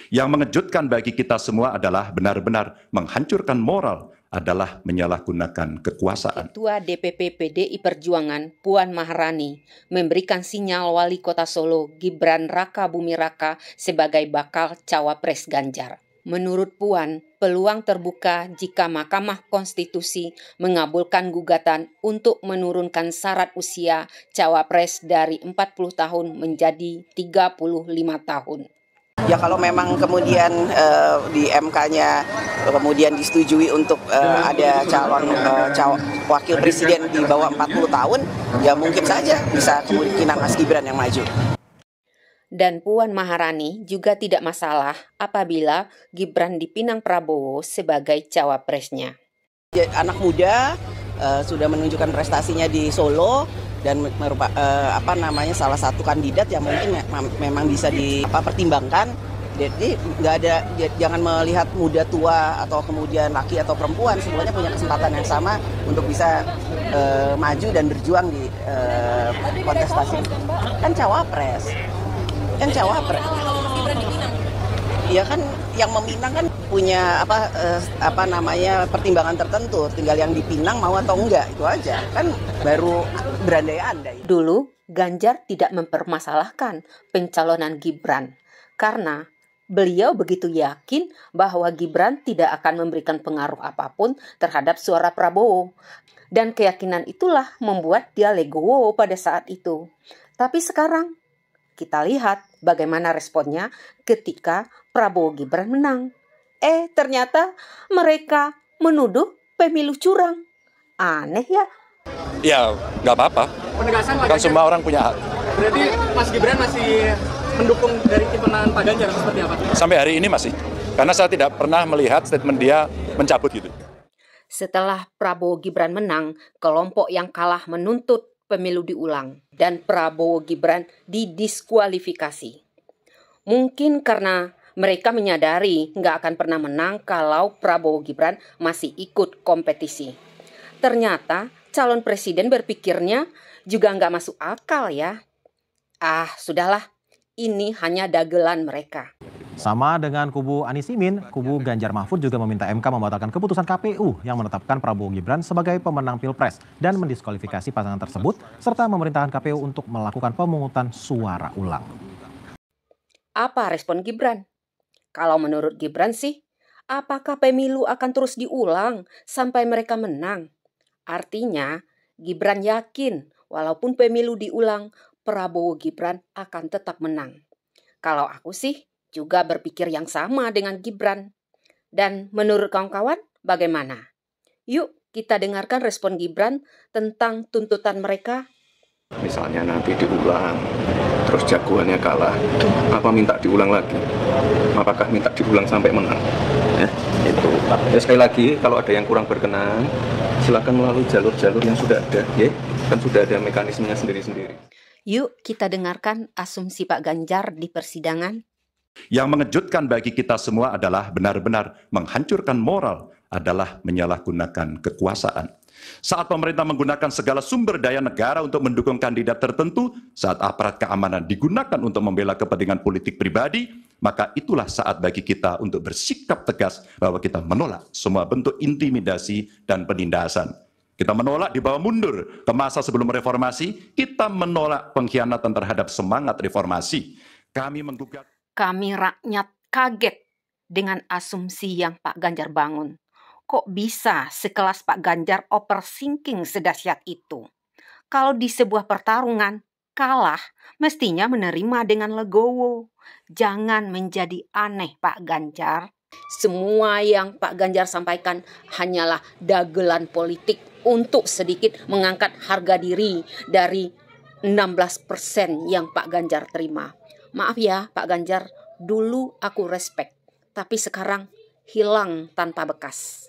Yang mengejutkan bagi kita semua adalah benar-benar menghancurkan moral adalah menyalahgunakan kekuasaan. Ketua DPP PDI Perjuangan Puan Maharani memberikan sinyal Wali Kota Solo Gibran Raka Buming Raka sebagai bakal cawapres Ganjar. Menurut Puan, peluang terbuka jika Mahkamah Konstitusi mengabulkan gugatan untuk menurunkan syarat usia cawapres dari 40 tahun menjadi 35 tahun. Ya kalau memang kemudian di MK-nya kemudian disetujui untuk ada calon wakil presiden di bawah 40 tahun, ya mungkin saja bisa kemungkinan Mas Gibran yang maju. Dan Puan Maharani juga tidak masalah apabila Gibran dipinang Prabowo sebagai cawapresnya. Anak muda sudah menunjukkan prestasinya di Solo dan salah satu kandidat yang mungkin memang bisa dipertimbangkan. Jadi jangan melihat muda tua atau kemudian laki atau perempuan, semuanya punya kesempatan yang sama untuk bisa maju dan berjuang di kontestasi. Kan cawapres. Ya kan yang meminang kan punya pertimbangan tertentu, tinggal yang dipinang mau atau enggak, itu aja. Kan baru berandai-andai. Dulu Ganjar tidak mempermasalahkan pencalonan Gibran karena beliau begitu yakin bahwa Gibran tidak akan memberikan pengaruh apapun terhadap suara Prabowo. Dan keyakinan itulah membuat dia legowo pada saat itu. Tapi sekarang kita lihat bagaimana responnya ketika Prabowo Gibran menang. Ternyata mereka menuduh pemilu curang. Aneh ya? Ya, nggak apa-apa. Penegasan kan semua orang punya hak. Berarti Mas Gibran masih mendukung dari tim pemenangan Pak Ganjar seperti apa? Sampai hari ini masih. Karena saya tidak pernah melihat statement dia mencabut gitu. Setelah Prabowo Gibran menang, kelompok yang kalah menuntut pemilu diulang dan Prabowo Gibran didiskualifikasi. Mungkin karena mereka menyadari nggak akan pernah menang kalau Prabowo Gibran masih ikut kompetisi. Ternyata calon presiden berpikirnya juga nggak masuk akal ya. Sudahlah, ini hanya dagelan mereka. Sama dengan kubu Anies Imin, kubu Ganjar Mahfud juga meminta MK membatalkan keputusan KPU yang menetapkan Prabowo Gibran sebagai pemenang Pilpres dan mendiskualifikasi pasangan tersebut serta memerintahkan KPU untuk melakukan pemungutan suara ulang. Apa respon Gibran? Kalau menurut Gibran sih, apakah pemilu akan terus diulang sampai mereka menang? Artinya, Gibran yakin walaupun pemilu diulang, Prabowo Gibran akan tetap menang. Kalau aku sih, juga berpikir yang sama dengan Gibran. Dan menurut kawan-kawan, bagaimana? Yuk kita dengarkan respon Gibran tentang tuntutan mereka. Misalnya nanti diulang, terus jagoannya kalah, apa minta diulang lagi? Apakah minta diulang sampai menang? Itu. Ya, sekali lagi, kalau ada yang kurang berkenan, silakan melalui jalur-jalur yang sudah ada, ya. Kan sudah ada mekanismenya sendiri-sendiri. Yuk kita dengarkan asumsi Pak Ganjar di persidangan. Yang mengejutkan bagi kita semua adalah benar-benar menghancurkan moral adalah menyalahgunakan kekuasaan. Saat pemerintah menggunakan segala sumber daya negara untuk mendukung kandidat tertentu, saat aparat keamanan digunakan untuk membela kepentingan politik pribadi, maka itulah saat bagi kita untuk bersikap tegas bahwa kita menolak semua bentuk intimidasi dan penindasan. Kita menolak dibawa mundur ke masa sebelum reformasi, kita menolak pengkhianatan terhadap semangat reformasi. Kami rakyat kaget dengan asumsi yang Pak Ganjar bangun. Kok bisa sekelas Pak Ganjar overthinking sedahsyat itu? Kalau di sebuah pertarungan kalah, mestinya menerima dengan legowo. Jangan menjadi aneh Pak Ganjar. Semua yang Pak Ganjar sampaikan hanyalah dagelan politik untuk sedikit mengangkat harga diri dari 16% yang Pak Ganjar terima. Maaf ya Pak Ganjar, dulu aku respect, tapi sekarang hilang tanpa bekas.